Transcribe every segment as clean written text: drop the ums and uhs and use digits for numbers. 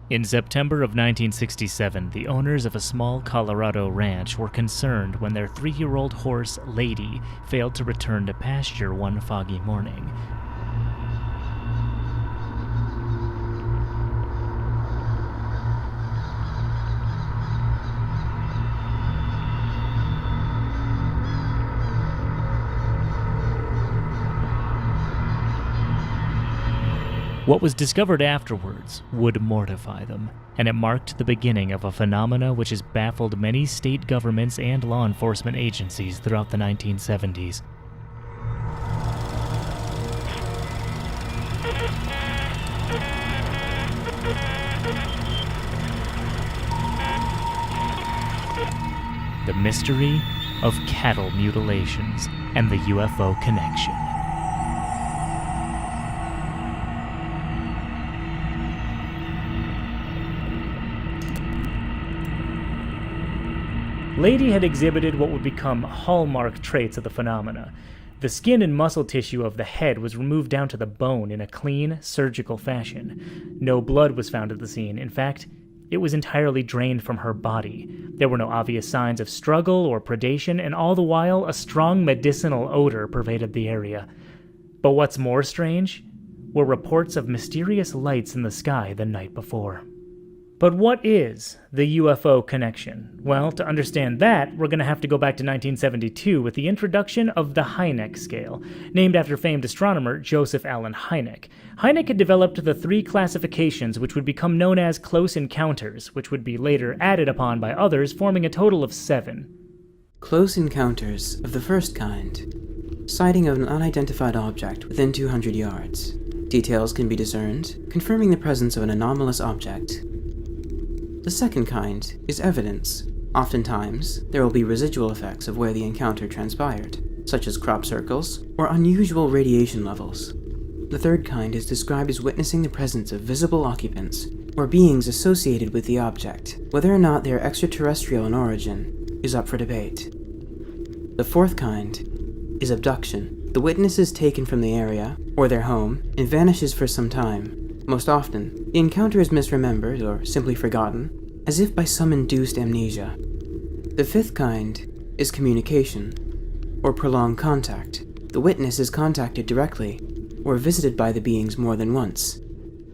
In September of 1967, the owners of a small Colorado ranch were concerned when their 3-year-old horse, Lady, failed to return to pasture one foggy morning. What was discovered afterwards would mortify them, and it marked the beginning of a phenomena which has baffled many state governments and law enforcement agencies throughout the 1970s. The mystery of cattle mutilations and the UFO connection. Lady had exhibited what would become hallmark traits of the phenomena. The skin and muscle tissue of the head was removed down to the bone in a clean, surgical fashion. No blood was found at the scene. In fact, it was entirely drained from her body. There were no obvious signs of struggle or predation, and all the while, a strong medicinal odor pervaded the area. But what's more strange were reports of mysterious lights in the sky the night before. But what is the UFO connection? Well, to understand that, we're going to have to go back to 1972 with the introduction of the Hynek scale, named after famed astronomer Joseph Allen Hynek. Hynek had developed the 3 classifications which would become known as close encounters, which would be later added upon by others, forming a total of 7. Close encounters of the first kind. Sighting of an unidentified object within 200 yards. Details can be discerned, confirming the presence of an anomalous object. The second kind is evidence. Oftentimes, there will be residual effects of where the encounter transpired, such as crop circles or unusual radiation levels. The third kind is described as witnessing the presence of visible occupants or beings associated with the object. Whether or not they are extraterrestrial in origin is up for debate. The fourth kind is abduction. The witness is taken from the area or their home and vanishes for some time. Most often, the encounter is misremembered or simply forgotten, as if by some induced amnesia. The fifth kind is communication, or prolonged contact. The witness is contacted directly, or visited by the beings more than once,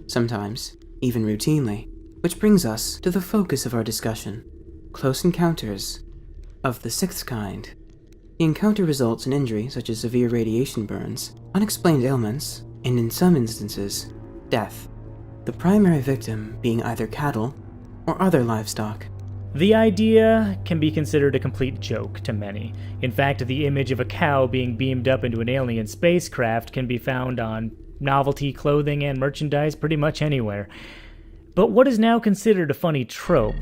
sometimes even routinely, which brings us to the focus of our discussion, close encounters of the sixth kind. The encounter results in injury such as severe radiation burns, unexplained ailments, and in some instances, death, the primary victim being either cattle or other livestock. The idea can be considered a complete joke to many. In fact, the image of a cow being beamed up into an alien spacecraft can be found on novelty clothing and merchandise pretty much anywhere. But what is now considered a funny trope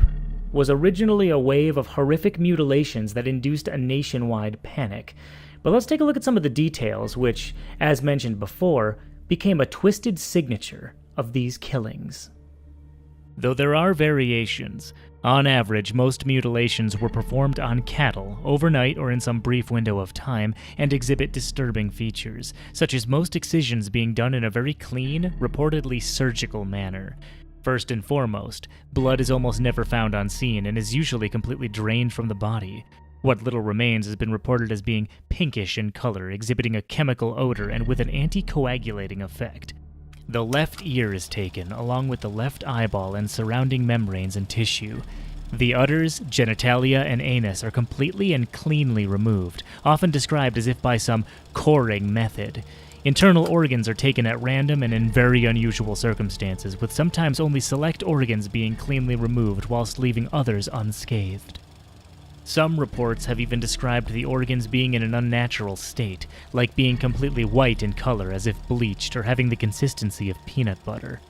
was originally a wave of horrific mutilations that induced a nationwide panic. But let's take a look at some of the details, which, as mentioned before, became a twisted signature of these killings. Though there are variations, on average, most mutilations were performed on cattle, overnight or in some brief window of time, and exhibit disturbing features, such as most excisions being done in a very clean, reportedly surgical manner. First and foremost, blood is almost never found on scene and is usually completely drained from the body. What little remains has been reported as being pinkish in color, exhibiting a chemical odor and with an anticoagulating effect. The left ear is taken, along with the left eyeball and surrounding membranes and tissue. The udders, genitalia, and anus are completely and cleanly removed, often described as if by some coring method. Internal organs are taken at random and in very unusual circumstances, with sometimes only select organs being cleanly removed whilst leaving others unscathed. Some reports have even described the organs being in an unnatural state, like being completely white in color as if bleached or having the consistency of peanut butter.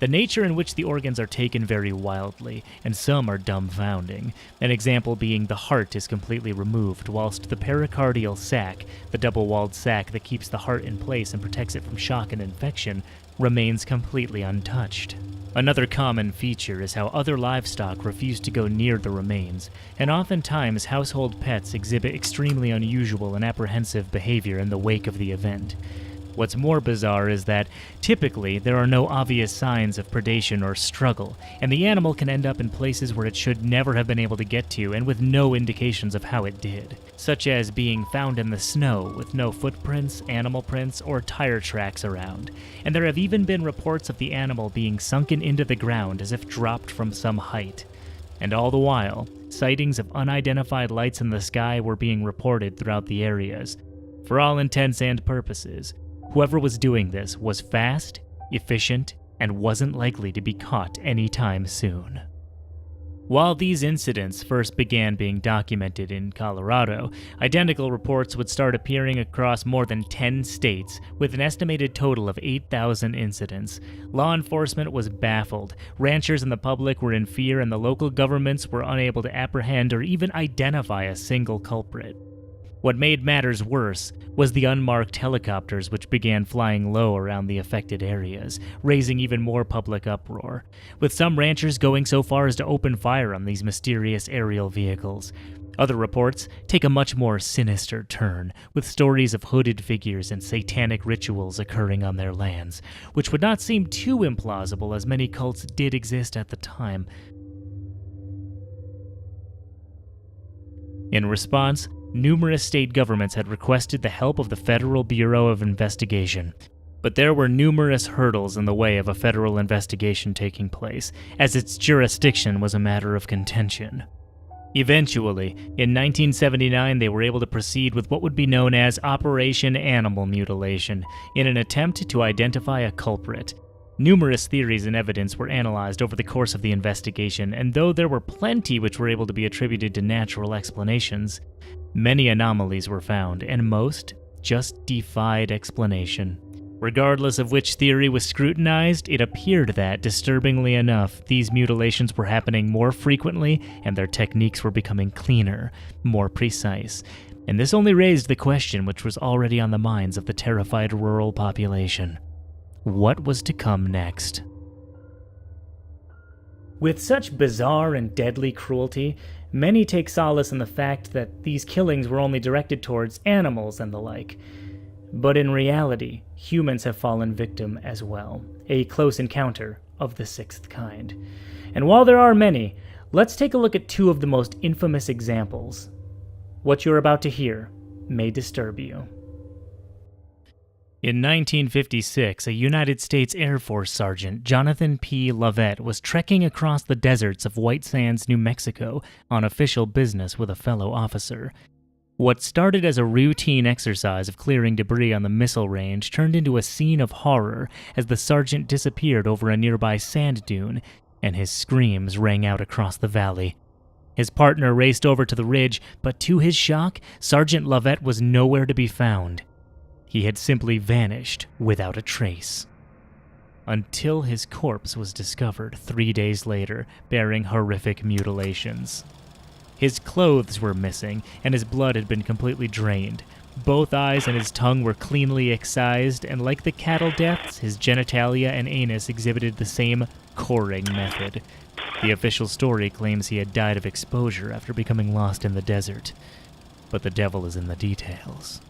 The nature in which the organs are taken vary wildly, and some are dumbfounding. An example being the heart is completely removed, whilst the pericardial sac, the double-walled sac that keeps the heart in place and protects it from shock and infection, remains completely untouched. Another common feature is how other livestock refuse to go near the remains, and oftentimes household pets exhibit extremely unusual and apprehensive behavior in the wake of the event. What's more bizarre is that, typically, there are no obvious signs of predation or struggle, and the animal can end up in places where it should never have been able to get to and with no indications of how it did, such as being found in the snow with no footprints, animal prints, or tire tracks around. And there have even been reports of the animal being sunken into the ground as if dropped from some height. And all the while, sightings of unidentified lights in the sky were being reported throughout the areas. For all intents and purposes, whoever was doing this was fast, efficient, and wasn't likely to be caught anytime soon. While these incidents first began being documented in Colorado, identical reports would start appearing across more than 10 states, with an estimated total of 8,000 incidents. Law enforcement was baffled, ranchers and the public were in fear, and the local governments were unable to apprehend or even identify a single culprit. What made matters worse was the unmarked helicopters which began flying low around the affected areas, raising even more public uproar, with some ranchers going so far as to open fire on these mysterious aerial vehicles. Other reports take a much more sinister turn, with stories of hooded figures and satanic rituals occurring on their lands, which would not seem too implausible as many cults did exist at the time. In response, numerous state governments had requested the help of the Federal Bureau of Investigation, but there were numerous hurdles in the way of a federal investigation taking place, as its jurisdiction was a matter of contention. Eventually, in 1979, they were able to proceed with what would be known as Operation Animal Mutilation, in an attempt to identify a culprit. Numerous theories and evidence were analyzed over the course of the investigation, and though there were plenty which were able to be attributed to natural explanations, many anomalies were found, and most just defied explanation. Regardless of which theory was scrutinized, it appeared that, disturbingly enough, these mutilations were happening more frequently, and their techniques were becoming cleaner, more precise. And this only raised the question which was already on the minds of the terrified rural population. What was to come next? With such bizarre and deadly cruelty, many take solace in the fact that these killings were only directed towards animals and the like. But in reality, humans have fallen victim as well, a close encounter of the sixth kind. And while there are many, let's take a look at two of the most infamous examples. What you're about to hear may disturb you. In 1956, a United States Air Force Sergeant, Jonathan P. Lovett, was trekking across the deserts of White Sands, New Mexico, on official business with a fellow officer. What started as a routine exercise of clearing debris on the missile range turned into a scene of horror as the sergeant disappeared over a nearby sand dune, and his screams rang out across the valley. His partner raced over to the ridge, but to his shock, Sergeant Lovett was nowhere to be found. He had simply vanished without a trace. Until his corpse was discovered 3 days later, bearing horrific mutilations. His clothes were missing, and his blood had been completely drained. Both eyes and his tongue were cleanly excised, and like the cattle deaths, his genitalia and anus exhibited the same coring method. The official story claims he had died of exposure after becoming lost in the desert. But the devil is in the details.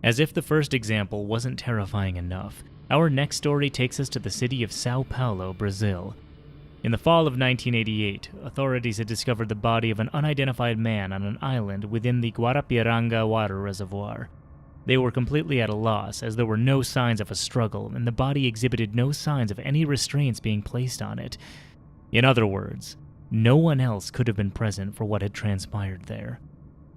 As if the first example wasn't terrifying enough, our next story takes us to the city of Sao Paulo, Brazil. In the fall of 1988, authorities had discovered the body of an unidentified man on an island within the Guarapiranga water reservoir. They were completely at a loss, as there were no signs of a struggle, and the body exhibited no signs of any restraints being placed on it. In other words, no one else could have been present for what had transpired there.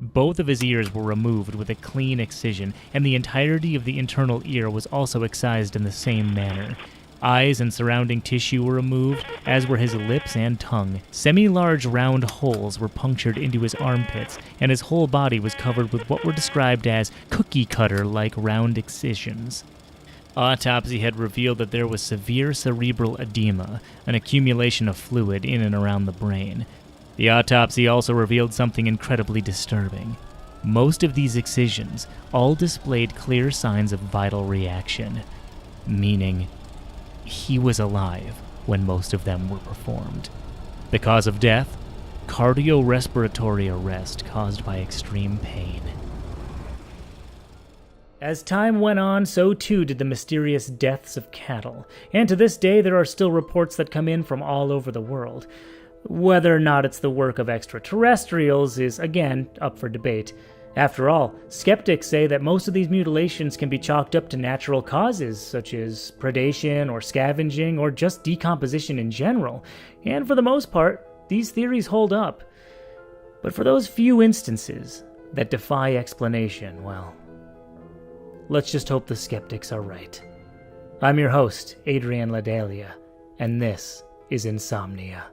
Both of his ears were removed with a clean excision, and the entirety of the internal ear was also excised in the same manner. Eyes and surrounding tissue were removed, as were his lips and tongue. Semi-large round holes were punctured into his armpits, and his whole body was covered with what were described as cookie-cutter-like round excisions. Autopsy had revealed that there was severe cerebral edema, an accumulation of fluid in and around the brain. The autopsy also revealed something incredibly disturbing. Most of these excisions all displayed clear signs of vital reaction, meaning he was alive when most of them were performed. The cause of death? Cardiorespiratory arrest caused by extreme pain. As time went on, so too did the mysterious deaths of cattle, and to this day there are still reports that come in from all over the world. Whether or not it's the work of extraterrestrials is, again, up for debate. After all, skeptics say that most of these mutilations can be chalked up to natural causes, such as predation or scavenging or just decomposition in general, and for the most part, these theories hold up. But for those few instances that defy explanation, well, let's just hope the skeptics are right. I'm your host, Adrian Ladelia, and this is Insomnia.